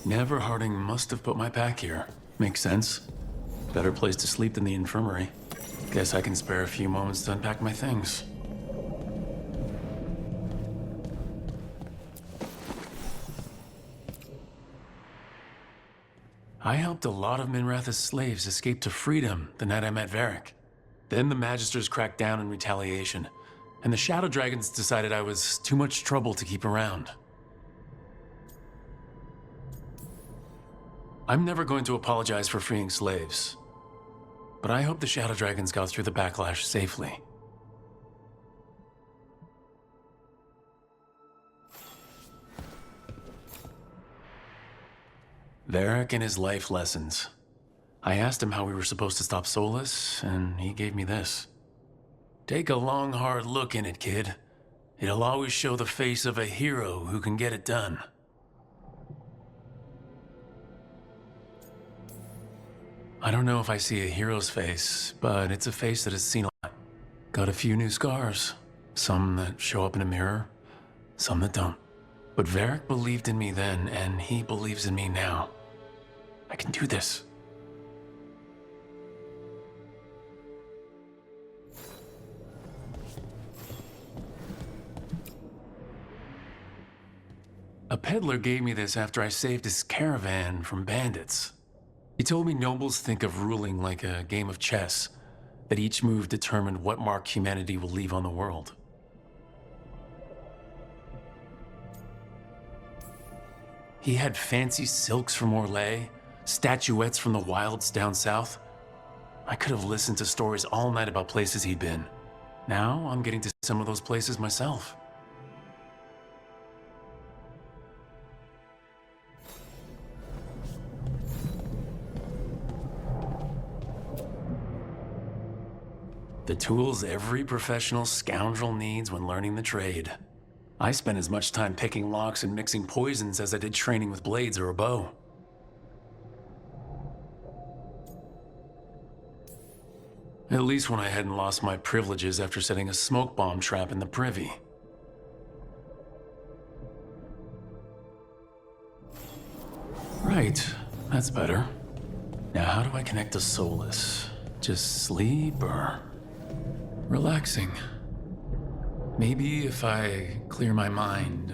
Neverharding must have put my pack here. Makes sense. Better place to sleep than the infirmary. Guess I can spare a few moments to unpack my things. I helped a lot of Minrath's slaves escape to freedom the night I met Varric. Then the Magisters cracked down in retaliation, and the Shadow Dragons decided I was too much trouble to keep around. I'm never going to apologize for freeing slaves, but I hope the Shadow Dragons got through the backlash safely. Varric and his life lessons. I asked him how we were supposed to stop Solas, and he gave me this. Take a long, hard look in it, kid. It'll always show the face of a hero who can get it done. I don't know if I see a hero's face, but it's a face that has seen a lot. Got a few new scars. Some that show up in a mirror, some that don't. But Varric believed in me then, and he believes in me now. I can do this. A peddler gave me this after I saved his caravan from bandits. He told me nobles think of ruling like a game of chess, that each move determined what mark humanity will leave on the world. He had fancy silks from Orlais, statuettes from the wilds down south. I could have listened to stories all night about places he'd been. Now I'm getting to some of those places myself. The tools every professional scoundrel needs when learning the trade. I spent as much time picking locks and mixing poisons as I did training with blades or a bow. At least when I hadn't lost my privileges after setting a smoke bomb trap in the privy. Right, that's better. Now how do I connect to Solas? Just sleep or... relaxing. Maybe if I clear my mind.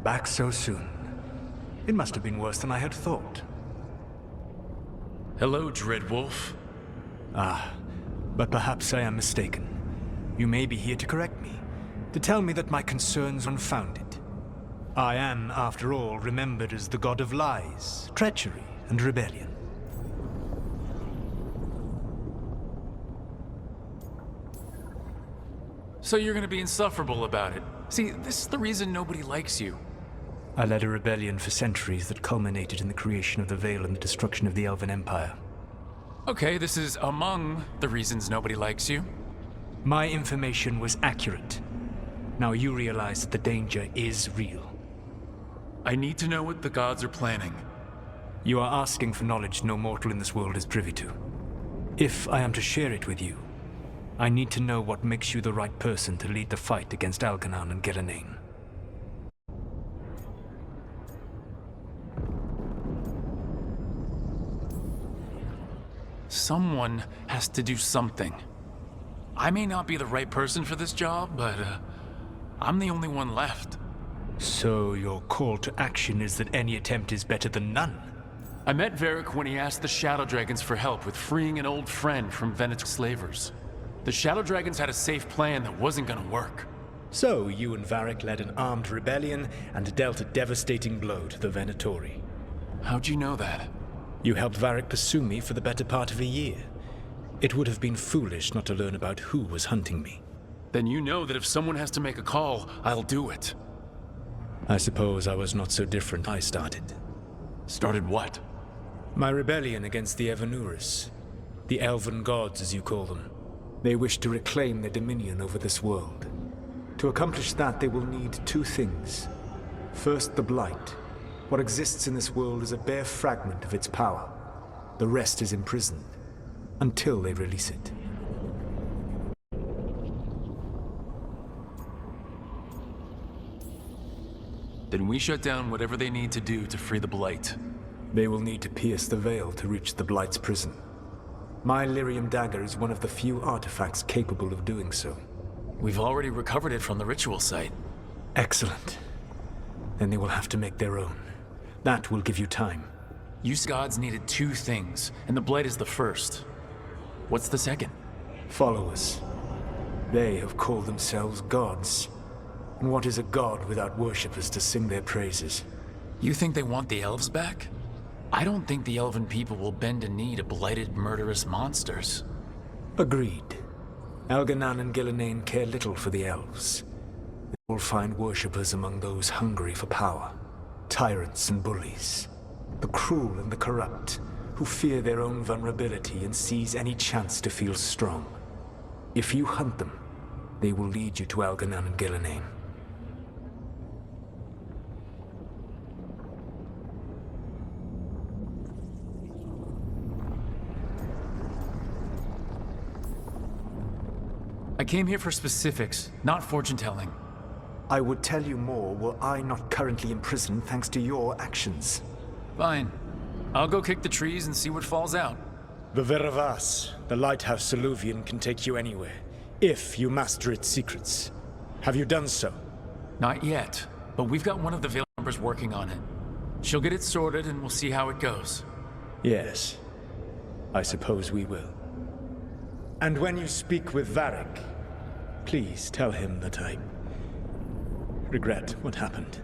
Back so soon. It must have been worse than I had thought. Hello, Dreadwolf. Ah, but perhaps I am mistaken. You may be here to correct me, to tell me that my concerns are unfounded. I am, after all, remembered as the god of lies, treachery, and rebellion. So you're gonna be insufferable about it. See, this is the reason nobody likes you. I led a rebellion for centuries that culminated in the creation of the Veil and the destruction of the Elven Empire. Okay, this is among the reasons nobody likes you. My information was accurate. Now you realize that the danger is real. I need to know what the gods are planning. You are asking for knowledge no mortal in this world is privy to. If I am to share it with you, I need to know what makes you the right person to lead the fight against Algernon and Geranane. Someone has to do something. I may not be the right person for this job, but I'm the only one left. So your call to action is that any attempt is better than none? I met Varric when he asked the Shadow Dragons for help with freeing an old friend from Venetic slavers. The Shadow Dragons had a safe plan that wasn't gonna work. So you and Varric led an armed rebellion and dealt a devastating blow to the Venatori. How'd you know that? You helped Varric pursue me for the better part of a year. It would have been foolish not to learn about who was hunting me. Then you know that if someone has to make a call, I'll do it. I suppose I was not so different. I started. Started what? My rebellion against the Evanuris. The elven gods, as you call them. They wish to reclaim their dominion over this world. To accomplish that, they will need two things. First, the Blight. What exists in this world is a bare fragment of its power. The rest is imprisoned, until they release it. Then we shut down whatever they need to do to free the Blight. They will need to pierce the veil to reach the Blight's prison. My lyrium dagger is one of the few artifacts capable of doing so. We've already recovered it from the ritual site. Excellent. Then they will have to make their own. That will give you time. You gods needed two things, and the Blight is the first. What's the second? Followers. They have called themselves gods. And what is a god without worshippers to sing their praises? You think they want the elves back? I don't think the elven people will bend a knee to blighted, murderous monsters. Agreed. Elganan and Gillenane care little for the elves. They will find worshippers among those hungry for power. Tyrants and bullies. The cruel and the corrupt, who fear their own vulnerability and seize any chance to feel strong. If you hunt them, they will lead you to Elganan and Gillenane. I came here for specifics, not fortune-telling. I would tell you more were I not currently in prison thanks to your actions. Fine. I'll go kick the trees and see what falls out. The Veravas, the lighthouse Soluvian, can take you anywhere, if you master its secrets. Have you done so? Not yet, but we've got one of the Veil members working on it. She'll get it sorted and we'll see how it goes. Yes. I suppose we will. And when you speak with Varric, please tell him that I regret what happened.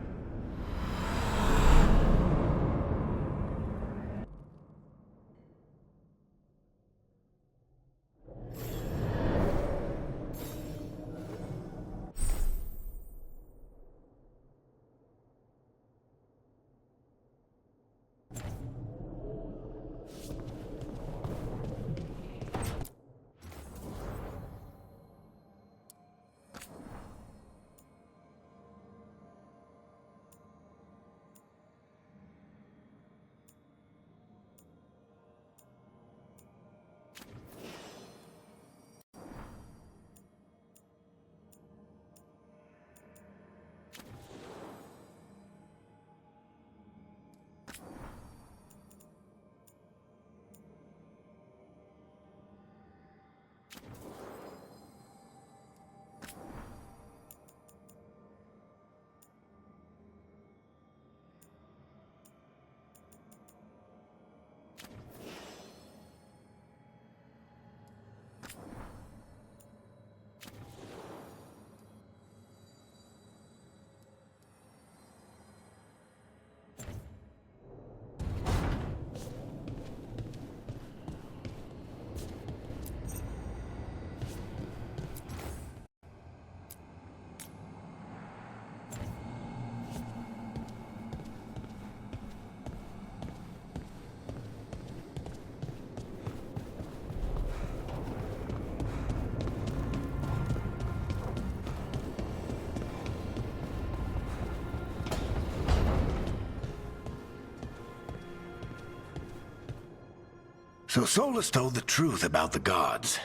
So Solas told the truth about the gods.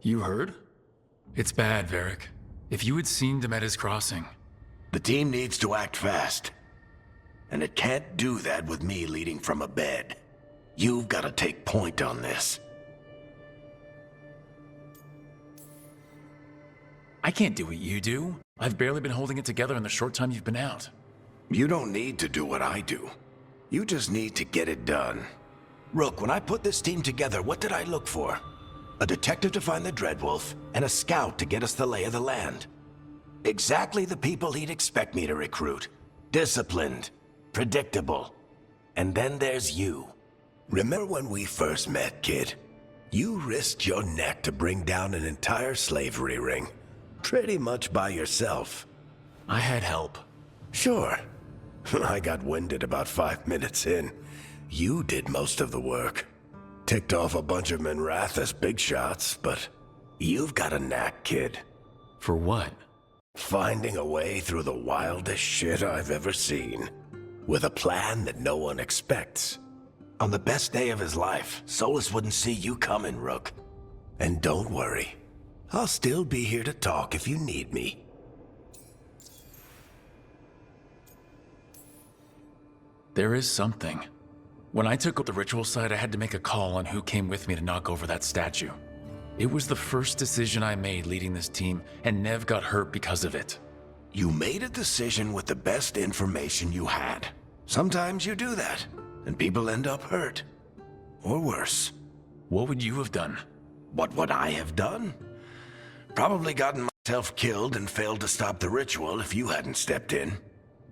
You heard? It's bad, Varric. If you had seen Demeda's crossing. The team needs to act fast. And it can't do that with me leading from a bed. You've got to take point on this. I can't do what you do. I've barely been holding it together in the short time you've been out. You don't need to do what I do. You just need to get it done. Rook, when I put this team together, what did I look for? A detective to find the Dreadwolf, and a scout to get us the lay of the land. Exactly the people he'd expect me to recruit. Disciplined, predictable. And then there's you. Remember when we first met, kid? You risked your neck to bring down an entire slavery ring. Pretty much by yourself. I had help. Sure. I got winded about 5 minutes in. You did most of the work. Ticked off a bunch of Minrathous big shots, but you've got a knack, kid. For what? Finding a way through the wildest shit I've ever seen. With a plan that no one expects. On the best day of his life, Solas wouldn't see you coming, Rook. And don't worry. I'll still be here to talk if you need me. There is something. When I took up the ritual site, I had to make a call on who came with me to knock over that statue. It was the first decision I made leading this team, and Nev got hurt because of it. You made a decision with the best information you had. Sometimes you do that, and people end up hurt. Or worse. What would you have done? What would I have done? Probably gotten myself killed and failed to stop the ritual if you hadn't stepped in.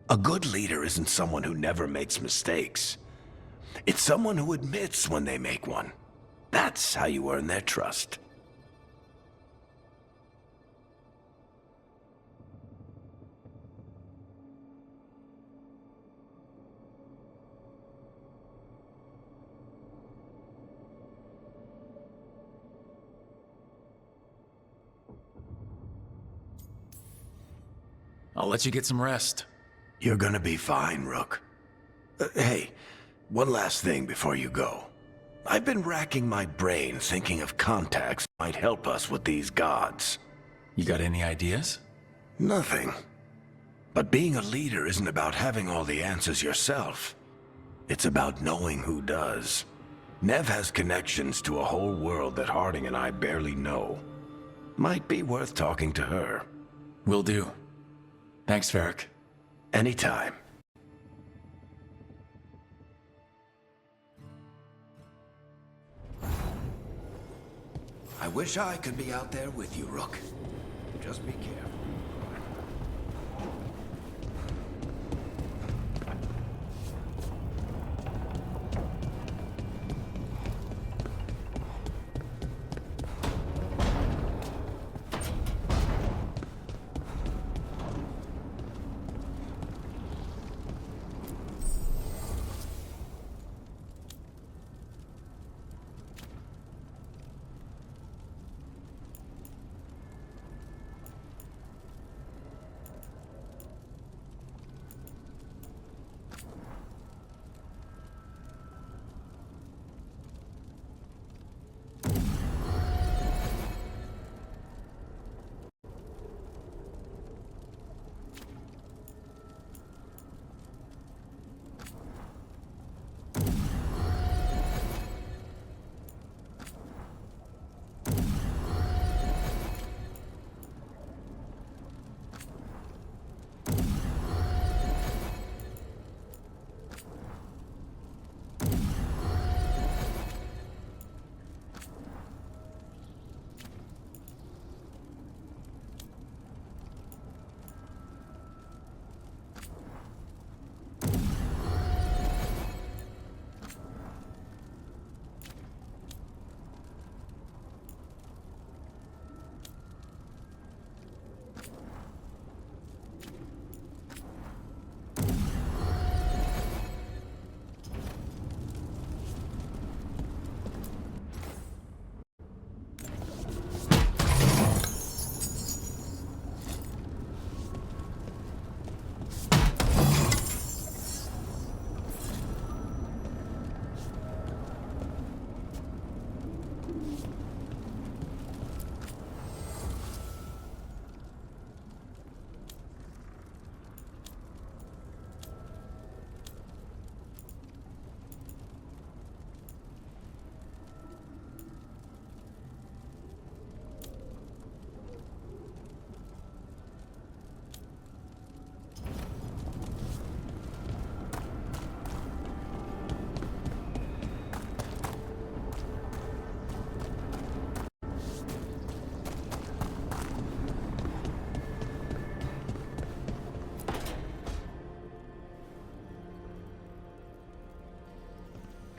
A good leader isn't someone who never makes mistakes. It's someone who admits when they make one. That's how you earn their trust. I'll let you get some rest. You're gonna be fine, Rook. Hey, one last thing before you go. I've been racking my brain thinking of contacts that might help us with these gods. You got any ideas? Nothing. But being a leader isn't about having all the answers yourself. It's about knowing who does. Nev has connections to a whole world that Harding and I barely know. Might be worth talking to her. Will do. Thanks, Varric. Anytime. I wish I could be out there with you, Rook. Just be careful.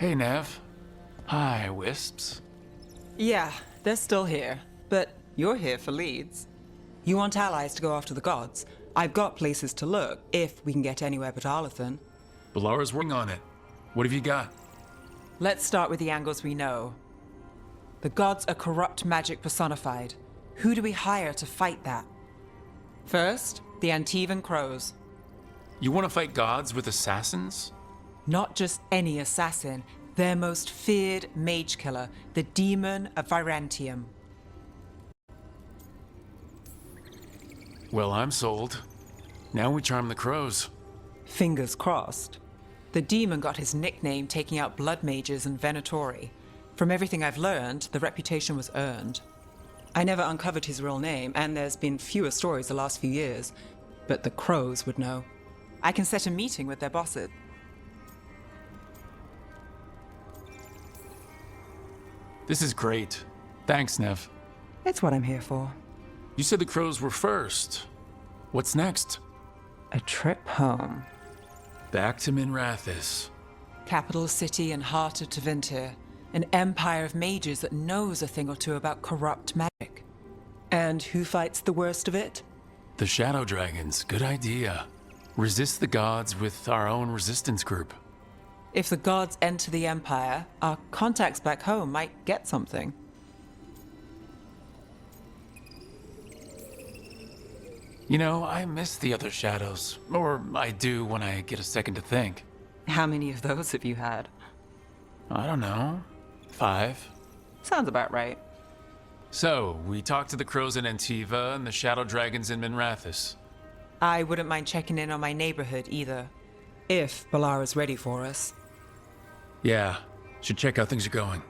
Hey, Nev. Hi, Wisps. Yeah, they're still here. But you're here for leads. You want allies to go after the gods? I've got places to look, if we can get anywhere but Arlathan. Balara's working on it. What have you got? Let's start with the angles we know. The gods are corrupt magic personified. Who do we hire to fight that? First, the Antivan Crows. You want to fight gods with assassins? Not just any assassin, their most feared mage killer, the Demon of Virantium. Well, I'm sold. Now we charm the crows. Fingers crossed. The demon got his nickname taking out blood mages and Venatori. From everything I've learned, the reputation was earned. I never uncovered his real name, and there's been fewer stories the last few years, but the crows would know. I can set a meeting with their bosses. This is great. Thanks, Nev. It's what I'm here for. You said the crows were first. What's next? A trip home. Back to Minrathis. Capital city and heart of Tevinter. An empire of mages that knows a thing or two about corrupt magic. And who fights the worst of it? The Shadow Dragons. Good idea. Resist the gods with our own resistance group. If the gods enter the empire, our contacts back home might get something. You know, I miss the other shadows. Or I do when I get a second to think. How many of those have you had? I don't know. 5. Sounds about right. So, we talked to the crows in Antiva and the Shadow Dragons in Minrathis. I wouldn't mind checking in on my neighborhood either. If Balara's ready for us. Yeah, should check how things are going.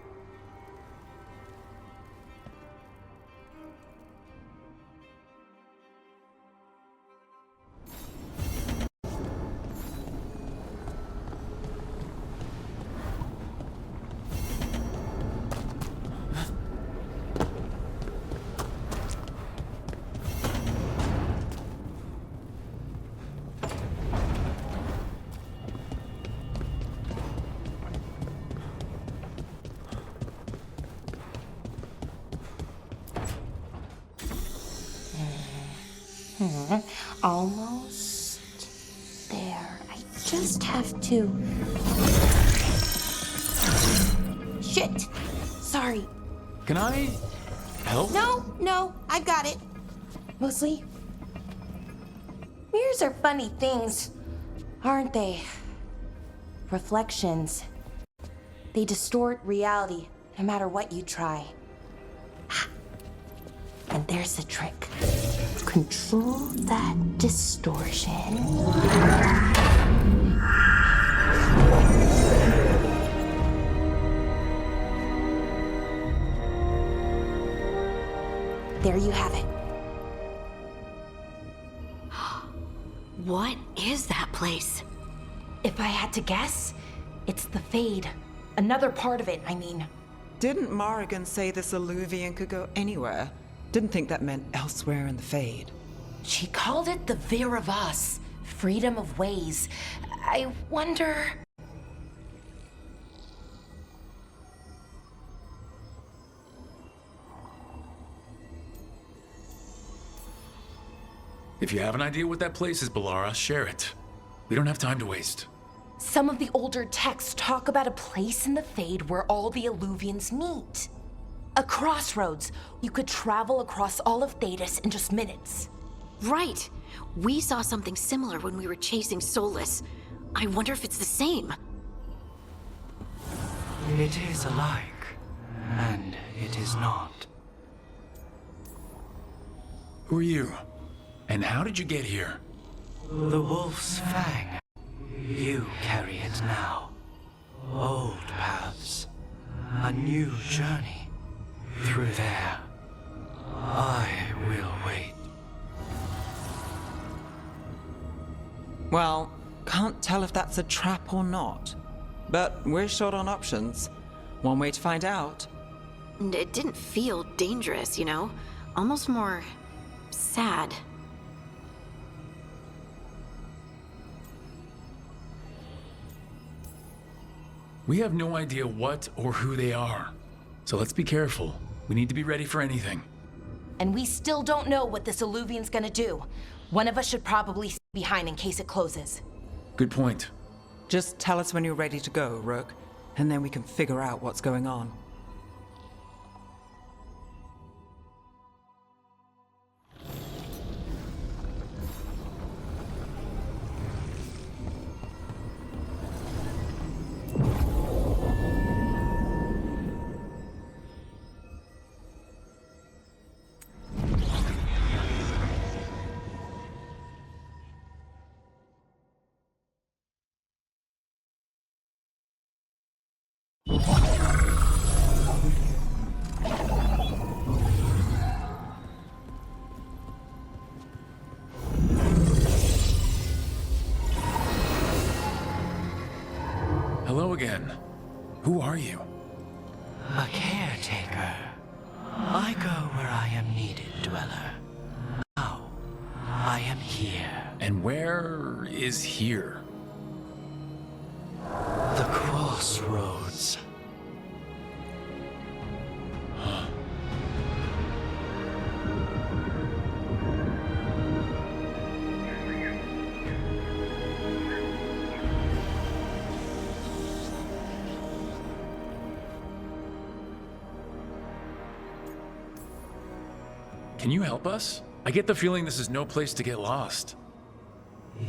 Almost there. I just have to... Shit! Sorry. Can I help? No, I've got it. Mostly, mirrors are funny things, aren't they? Reflections. They distort reality, no matter what you try. And there's the trick. Control that distortion. There you have it. What is that place? If I had to guess, it's the Fade. Another part of it, I mean. Didn't Morrigan say this Illuvian could go anywhere? Didn't think that meant elsewhere in the Fade. She called it the Vir of Us, freedom of ways. I wonder... If you have an idea what that place is, Balara, share it. We don't have time to waste. Some of the older texts talk about a place in the Fade where all the Illuvians meet. A crossroads. You could travel across all of Thedas in just minutes. Right. We saw something similar when we were chasing Solas. I wonder if it's the same. It is alike, and it is not. Who are you? And how did you get here? The Wolf's Fang. You carry it now. Old paths. A new journey. Through there. I will wait. Well, can't tell if that's a trap or not. But we're short on options. One way to find out. It didn't feel dangerous, you know? Almost more... sad. We have no idea what or who they are. So let's be careful. We need to be ready for anything. And we still don't know what this Illuvian's gonna do. One of us should probably stay behind in case it closes. Good point. Just tell us when you're ready to go, Rook, and then we can figure out what's going on. Hello again. Who are you? A caretaker. I go where I am needed, Dweller. Now, I am here. And where is here? The crossroads. Can you help us? I get the feeling this is no place to get lost.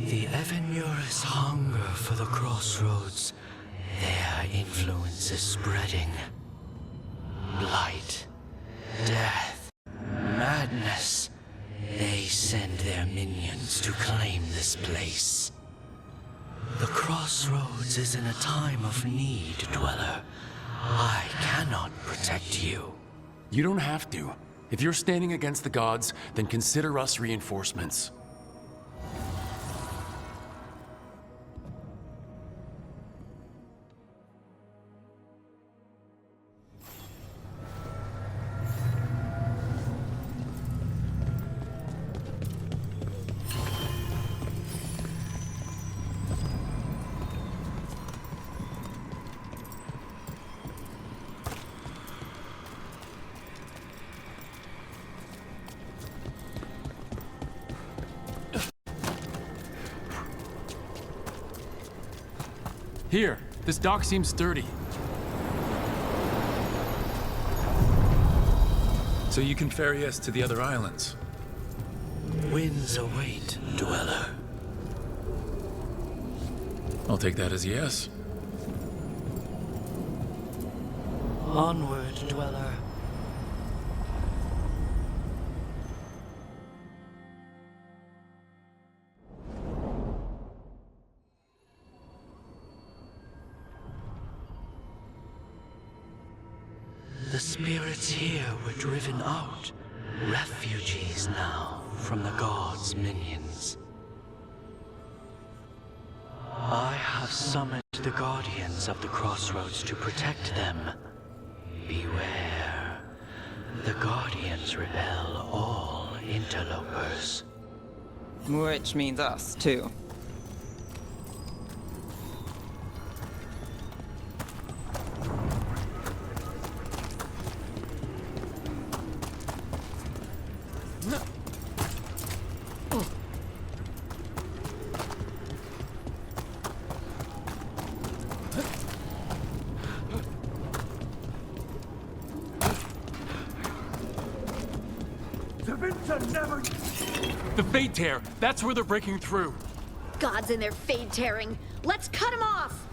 The Evenur's hunger for the crossroads. Their influence is spreading. Blight, death, madness. They send their minions to claim this place. The crossroads is in a time of need, Dweller. I cannot protect you. You don't have to. If you're standing against the gods, then consider us reinforcements. Here, this dock seems sturdy. So you can ferry us to the other islands? Winds await, Dweller. I'll take that as a yes. Onward, Dweller. The spirits here were driven out, refugees now from the gods' minions. I have summoned the guardians of the crossroads to protect them. Beware. The guardians repel all interlopers. Which means us, too. The Fate Tear! That's where they're breaking through! Gods in their fade tearing. Let's cut him off!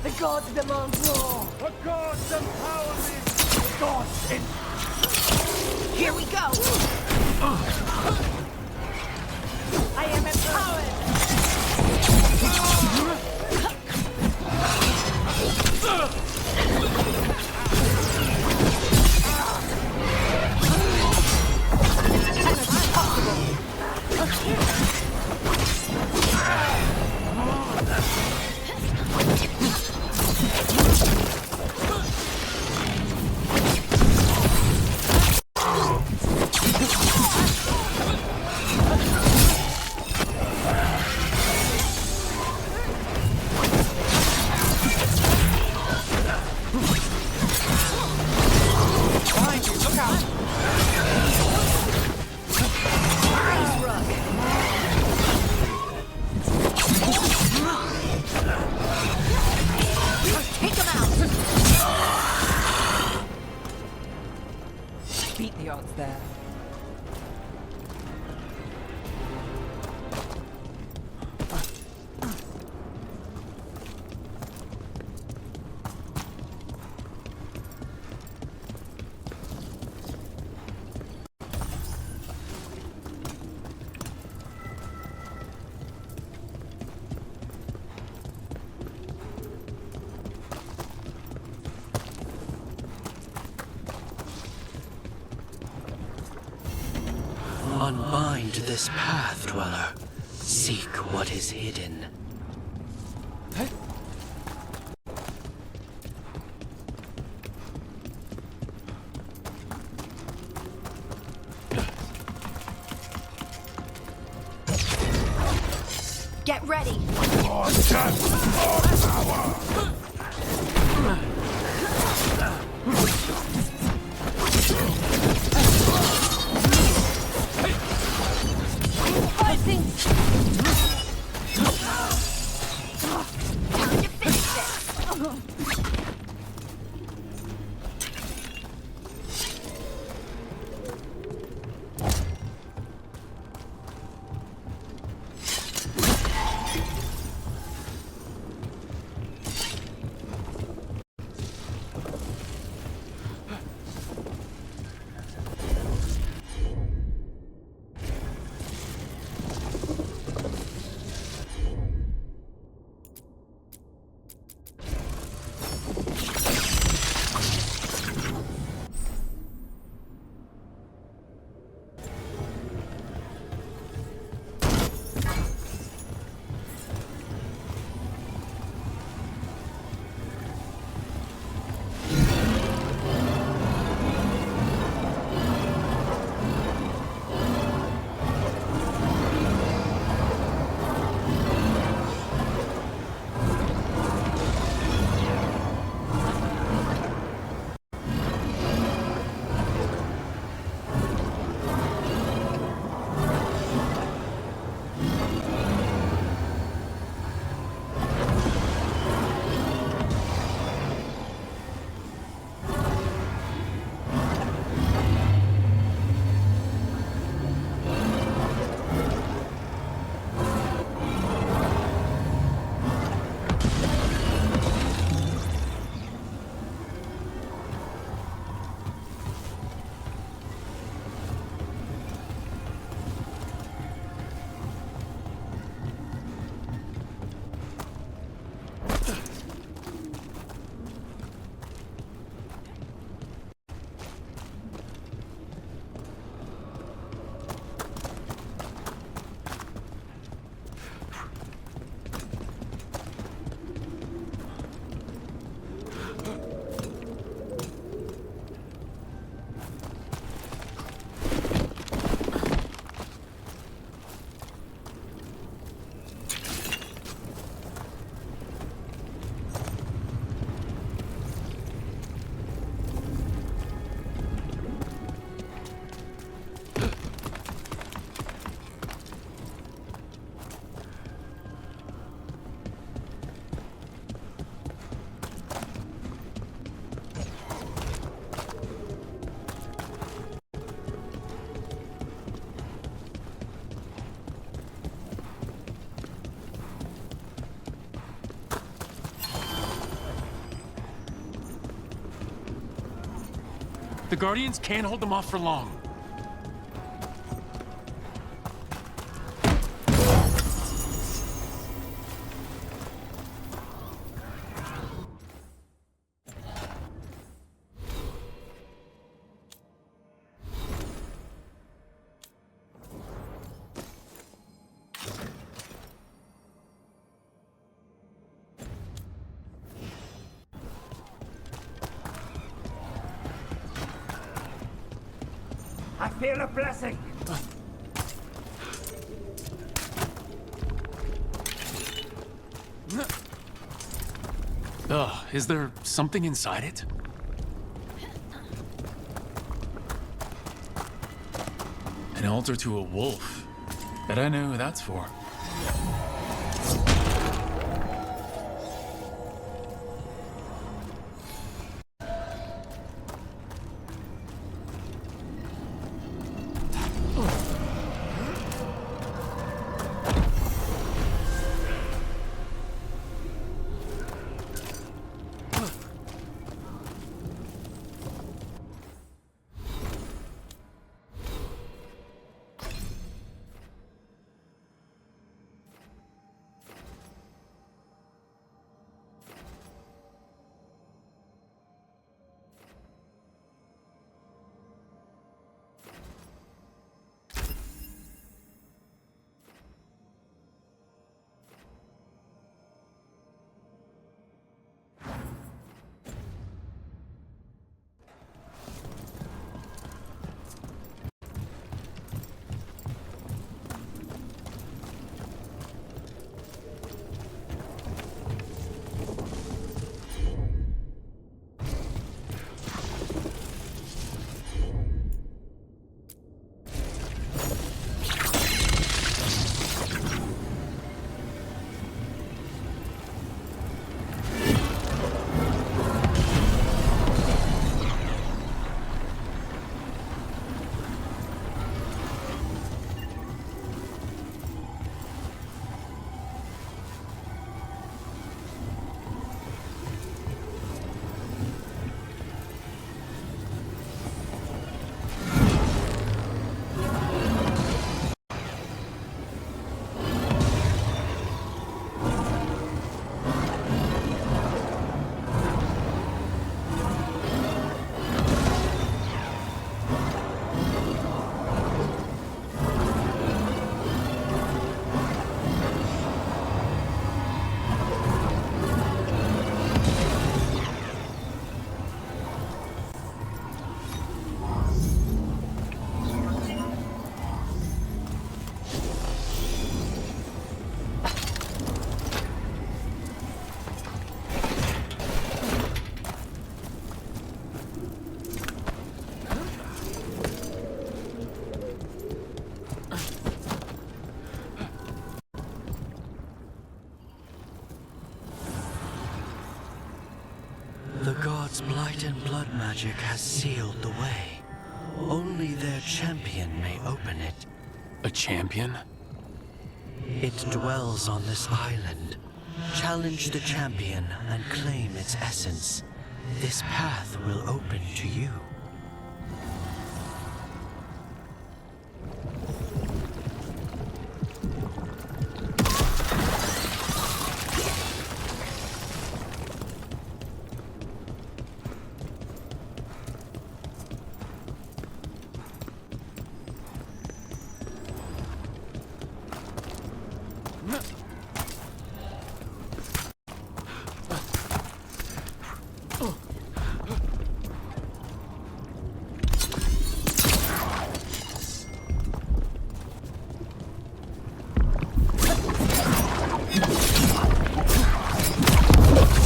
The gods demand war! The gods empower me! The gods in... Here we go! I am empowered! Beat the odds there. Unbind this path, Dweller. Seek what is hidden. Get ready! More death, more power! Buzzing! Time to finish this! The Guardians can't hold them off for long. I feel a blessing. Ugh, is there something inside it? An altar to a wolf. Bet I know who that's for. light and blood magic has sealed the way. Only their champion may open it. A champion? It dwells on this island. Challenge the champion and claim its essence. This path will open to you.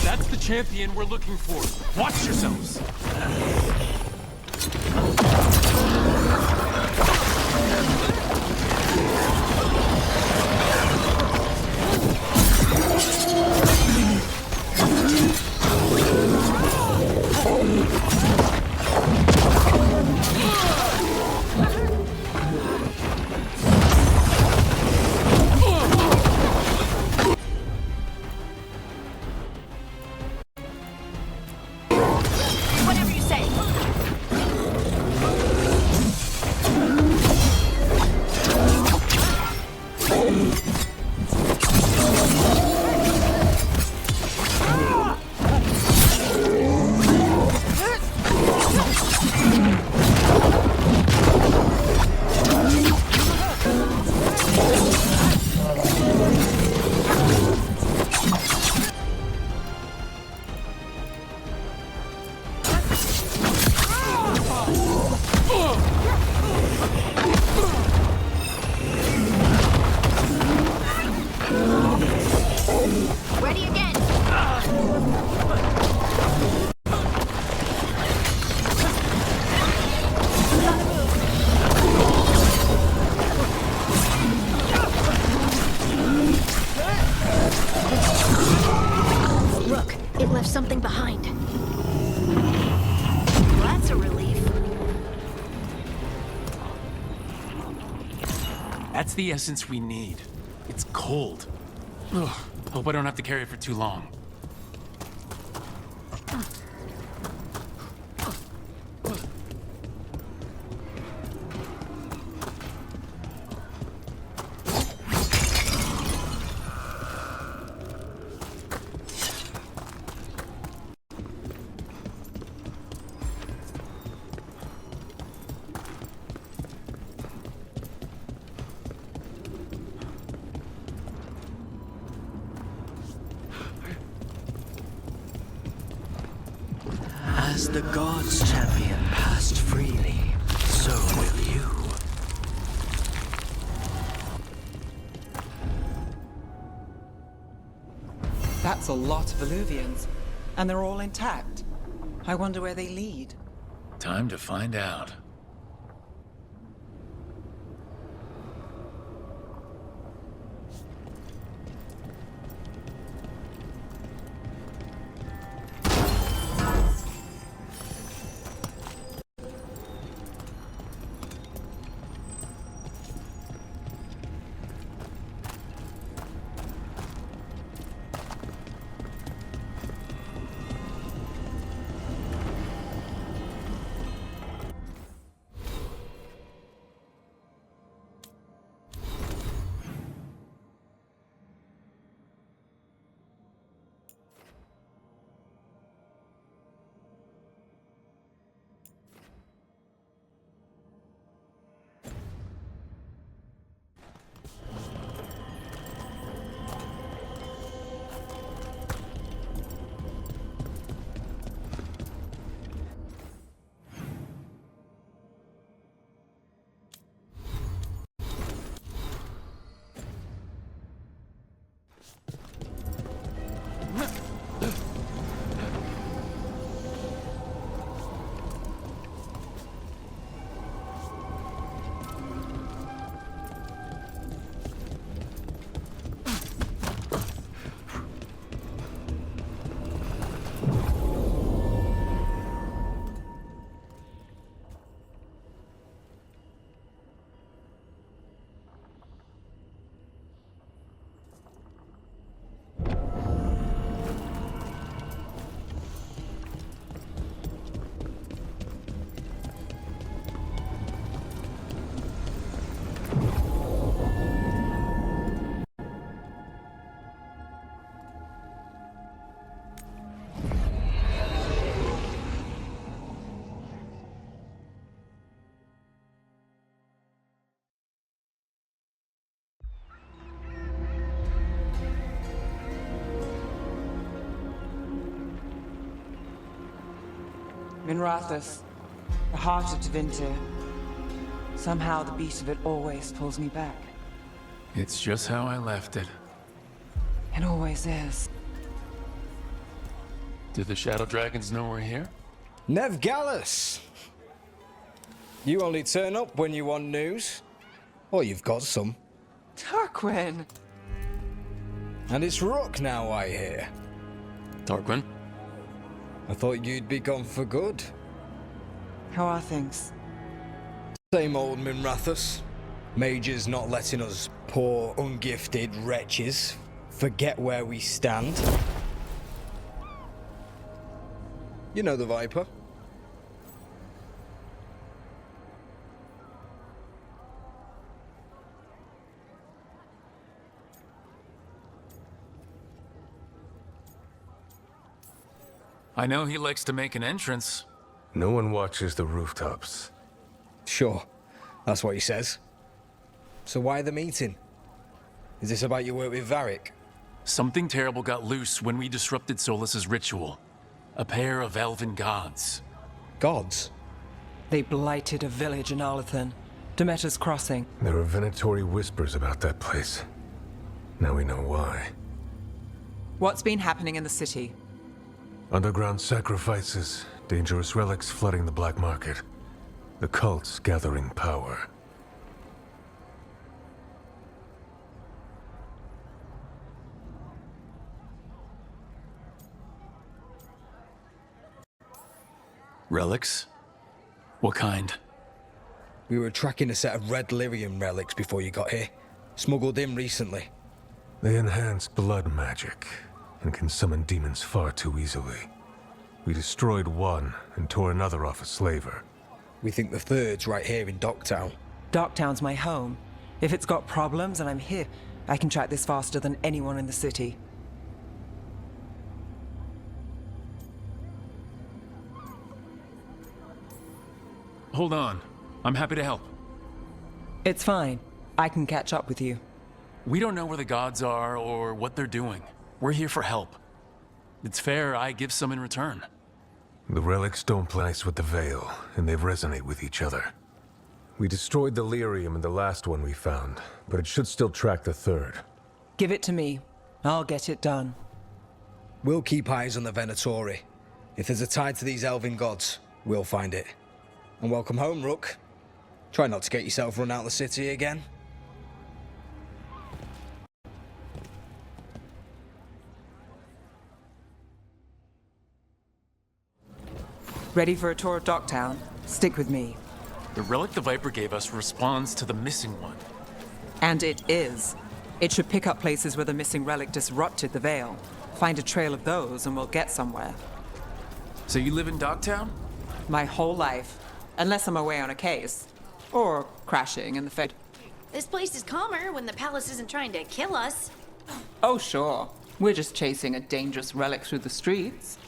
That's the champion we're looking for. Watch yourselves! Whatever you say. Ready again. Rook, it left something behind. Well, that's a relief. That's the essence we need. It's cold. Ugh, hope I don't have to carry it for too long. As the gods' champion passed freely, so will you. That's a lot of Illuvians, and they're all intact. I wonder where they lead. Time to find out. Minrathous, the heart of Tevinter. Somehow the beat of it always pulls me back. It's just how I left it. It always is. Do the Shadow Dragons know we're here? Nev Gallus! You only turn up when you want news. Or you've got some. Tarquin! And it's Rook now, I hear. Tarquin? I thought you'd be gone for good. How are things? Same old Minrathous. Mages not letting us poor, ungifted wretches forget where we stand. You know the Viper. I know he likes to make an entrance. No one watches the rooftops. Sure, that's what he says. So why the meeting? Is this about your work with Varric? Something terrible got loose when we disrupted Solas's ritual. A pair of elven gods. Gods? They blighted a village in Arlethan, Demeter's Crossing. There are venatory whispers about that place. Now we know why. What's been happening in the city? Underground sacrifices, dangerous relics flooding the black market. The cults gathering power. Relics? What kind? We were tracking a set of red lyrium relics before you got here. Smuggled in recently. They enhance blood magic and can summon demons far too easily. We destroyed one and tore another off a slaver. We think the third's right here in Docktown. Docktown's my home. If it's got problems and I'm here, I can track this faster than anyone in the city. Hold on. I'm happy to help. It's fine. I can catch up with you. We don't know where the gods are or what they're doing. We're here for help. It's fair I give some in return. The relics don't play nice with the Veil, and they resonate with each other. We destroyed the lyrium in the last one we found, but it should still track the third. Give it to me. I'll get it done. We'll keep eyes on the Venatori. If there's a tie to these elven gods, we'll find it. And welcome home, Rook. Try not to get yourself run out of the city again. Ready for a tour of Docktown? Stick with me. The relic the Viper gave us responds to the missing one. And it is. It should pick up places where the missing relic disrupted the Veil. Find a trail of those and we'll get somewhere. So you live in Docktown? My whole life. Unless I'm away on a case. Or crashing in the Fed. This place is calmer when the palace isn't trying to kill us. Oh, sure. We're just chasing a dangerous relic through the streets.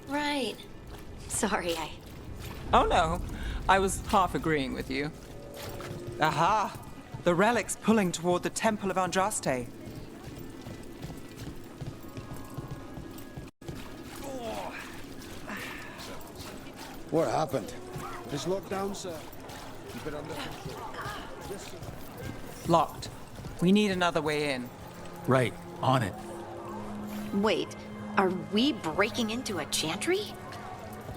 Right. Sorry, Oh no, I was half agreeing with you. Aha! The relic's pulling toward the Temple of Andraste. What happened? It's locked down, sir. Keep it under control. Yes, sir. Locked. We need another way in. Right, on it. Wait, are we breaking into a chantry?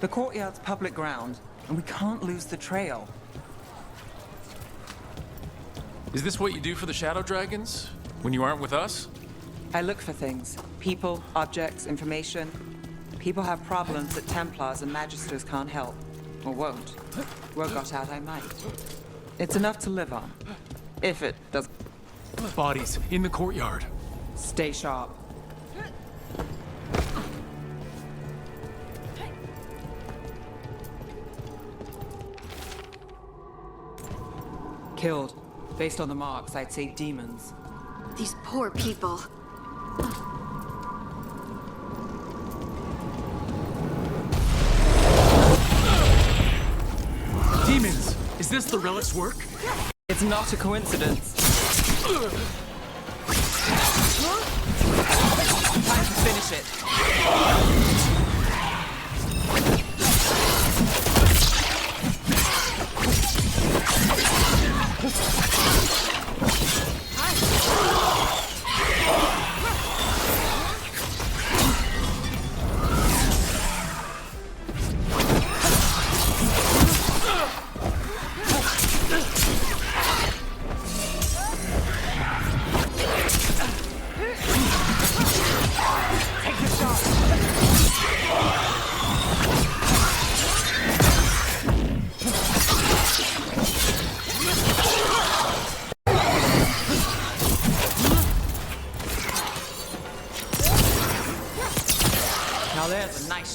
The courtyard's public ground, and we can't lose the trail. Is this what you do for the Shadow Dragons? When you aren't with us? I look for things. People, objects, information. People have problems that Templars and Magisters can't help. Or won't. Word got out I might. It's enough to live on. If it does. Bodies in the courtyard. Stay sharp. Killed. Based on the marks, I'd say demons. These poor people. Demons! Is this the relic's work? It's not a coincidence. Time to finish it.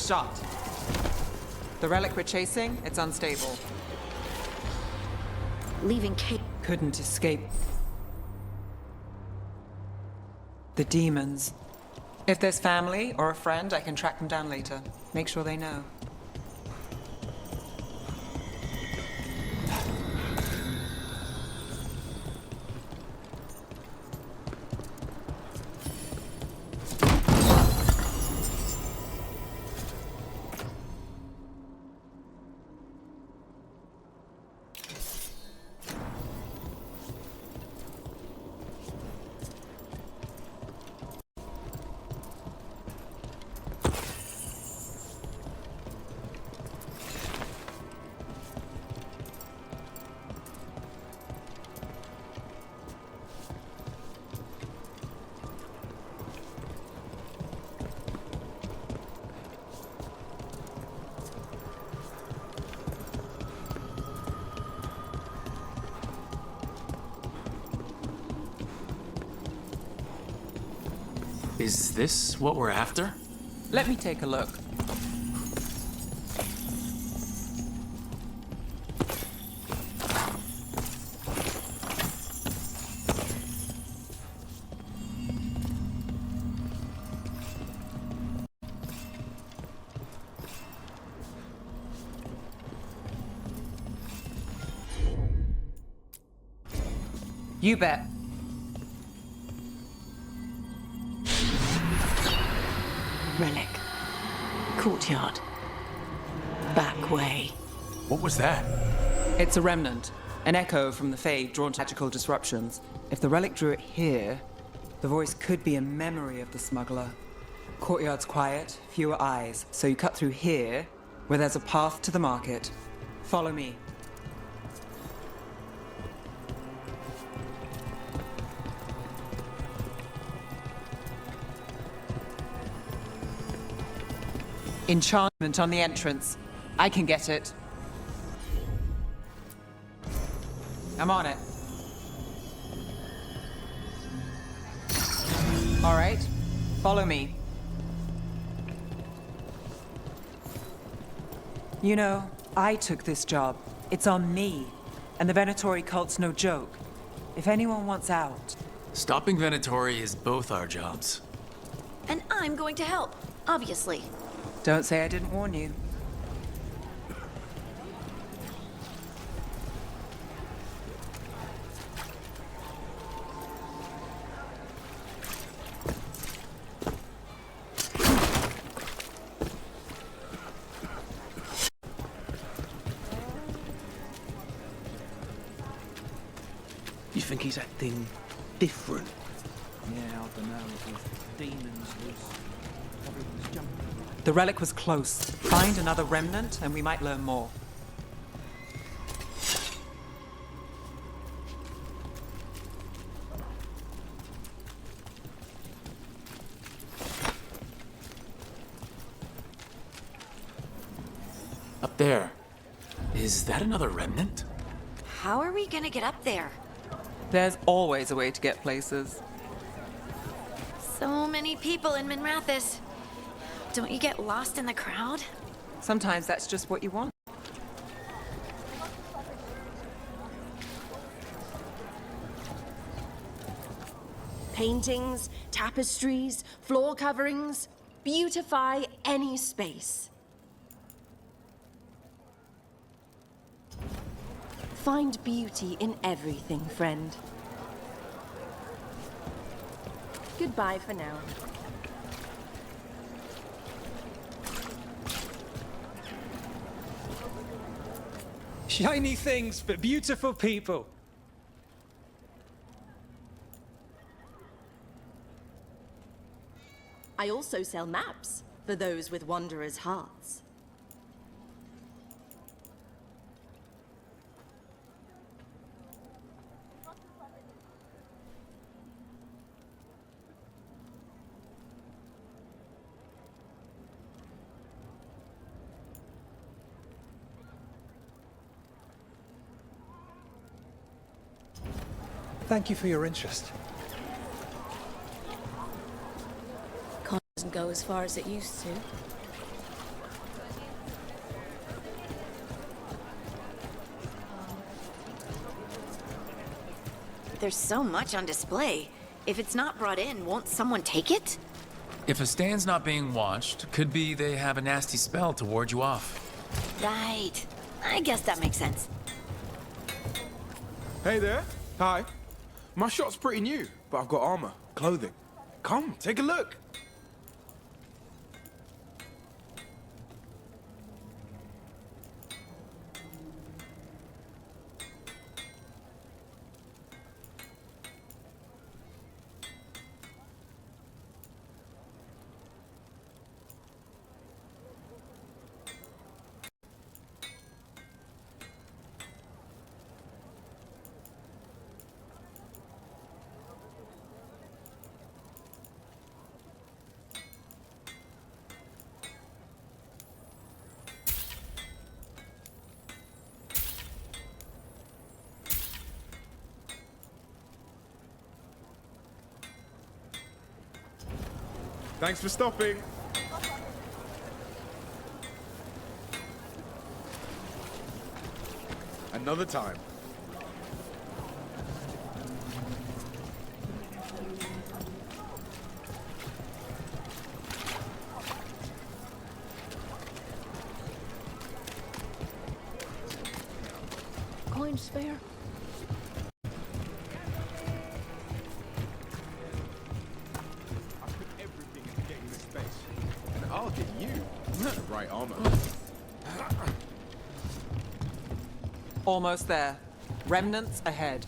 shot. The relic we're chasing, it's unstable. Leaving Kate. Couldn't escape. The demons. If there's family or a friend, I can track them down later. Make sure they know. Is this what we're after? Let me take a look. You bet. Relic. Courtyard. Back way. What was that? It's a remnant, an echo from the Fade drawn to magical disruptions. If the relic drew it here, the voice could be a memory of the smuggler. Courtyard's quiet, fewer eyes, so you cut through here, where there's a path to the market. Follow me. Enchantment on the entrance. I can get it. I'm on it. All right, follow me. You know, I took this job. It's on me. And the Venatori cult's no joke. If anyone wants out... Stopping Venatori is both our jobs. And I'm going to help, obviously. Don't say I didn't warn you. You think he's acting different? Yeah, I don't know. With demons, everyone's jumping. The relic was close. Find another remnant and we might learn more. Up there. Is that another remnant? How are we gonna get up there? There's always a way to get places. So many people in Minrathis. Don't you get lost in the crowd? Sometimes that's just what you want. Paintings, tapestries, floor coverings, beautify any space. Find beauty in everything, friend. Goodbye for now. Shiny things for beautiful people. I also sell maps for those with wanderers' hearts. Thank you for your interest. Doesn't go as far as it used to. There's so much on display. If it's not brought in, won't someone take it? If a stand's not being watched, could be they have a nasty spell to ward you off. Right. I guess that makes sense. Hey there. Hi. My shop's pretty new, but I've got armor, clothing. Come, take a look. Thanks for stopping. Another time. Coin spare? I'll get you the right armor. Almost there. Remnants ahead.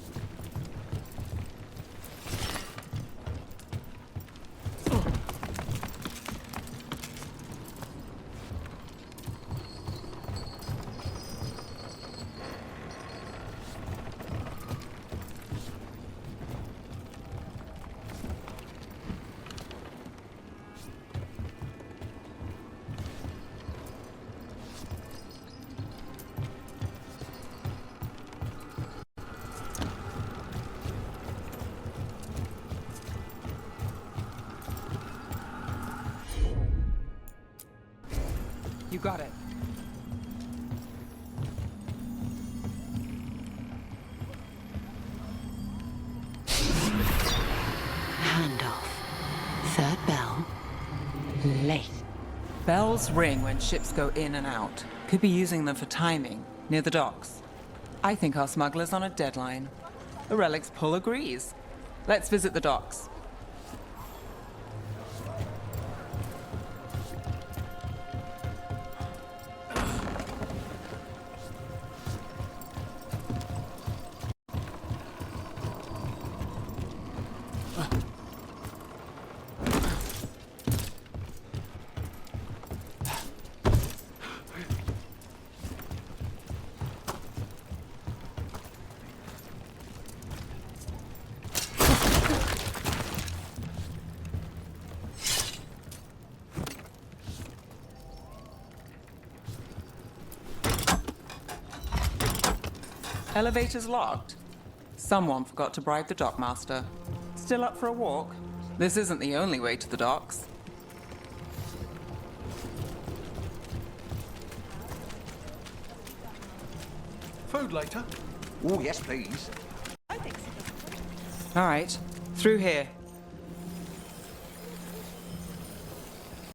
You got it. Handoff. Third bell. Late. Bells ring when ships go in and out. Could be using them for timing, near the docks. I think our smuggler's on a deadline. The relic's pull agrees. Let's visit the docks. Elevator's locked. Someone forgot to bribe the dockmaster. Still up for a walk? This isn't the only way to the docks. Food later? Oh, yes, please. All right, through here.